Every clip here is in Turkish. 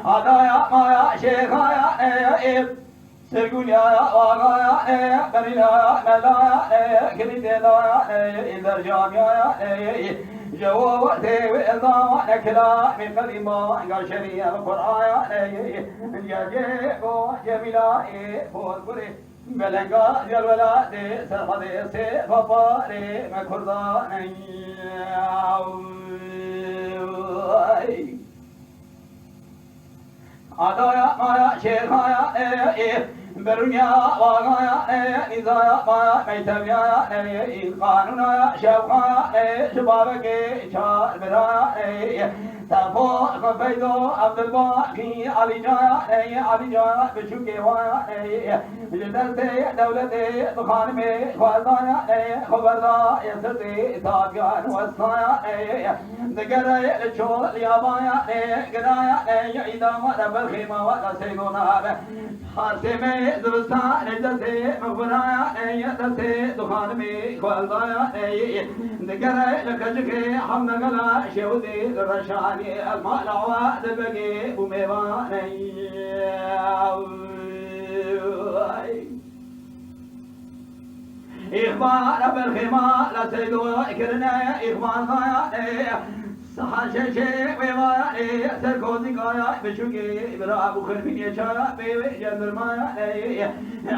Adaya maya şekaya Sergunya vagaya berilaya melaya kibitelaya iler camia جوا ذي الضوء كلا من قديما قال شريعة القرآن جاجي جميلة فورقري بلنقا جلولا دي سرحدي سيفاباري مكردان Adaya maya şerhaya berunya vagaya nizaya maya meytemya kanuna şevkaya şebabeke çar beraya tafo kafeydo abdülbaki alicaya beşuke vaya ciderte devlete tukhanime khwazaya khabarda yasate tabiyan wasaya degara çol yabaya geraya idama بالخيمة وقسيقنا حاسمي زبستان جسي مغبرايا يتسي دخان مي كوالضايا دقري لكجكي حمد قلا شيوزي الرشاني المالعوا دبقي وميباني إخبار بالخيمة لسيدو إكرنا إخبار ضايا Sahaşeşe vevâne serkozi kaya beşuke bira bu khırbiye çaya beve cendermaya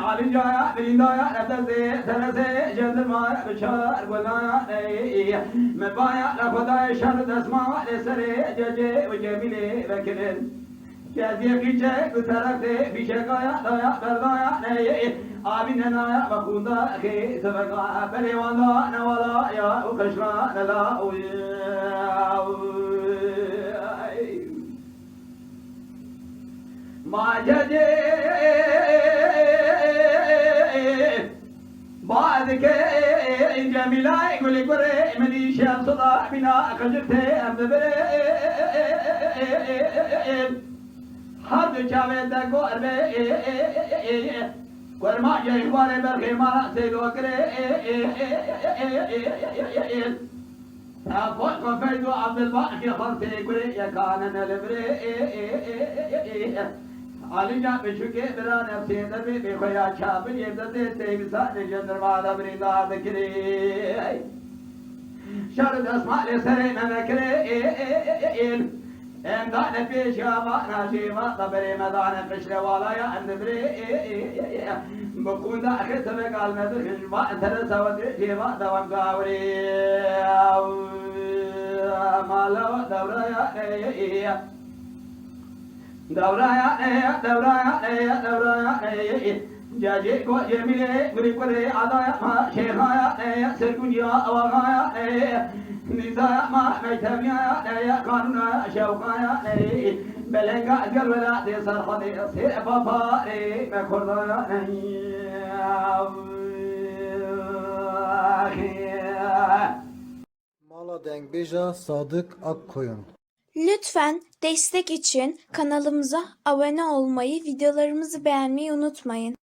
alicaya bilindaya nefese senese cendermaya beşar golaya mebaya lafadaya şar desma esere cece ve cemile vekirin Keziye kiçe bu tarafte fişekaya daya berdaya abinenaya bakunda ki sebeka belevanda nevala ya ukışra nela Macede Bazıke Cemilay gülü kure Medişem suda bina kacırte emdebere Hardı çavede gorbe Kurma yehvare berkhimana seydokre Fort kafeydu Abdülbaki kharti kure yakanen elbre Alica beşuke bira nefsi derbi bekoya çabı yevdete teyvisane cendermada brinda dekire Şarı desmale sere memekre Emdane peşama naşima tabere medane peşre valaya endebire Bukunda akeseme kalmedir hizma entere savadri ceva devam gavri Mala davraya Davraya Jaji ko jemile guri kore adaya ma şehaya serkunya avagaya nizaya ma meytemya kanuna şevkaya belenga gelvela de sarhade se baba mekordaya Mala Dengbeja Sadık Akkoyun. Lütfen destek için kanalımıza abone olmayı, videolarımızı beğenmeyi unutmayın.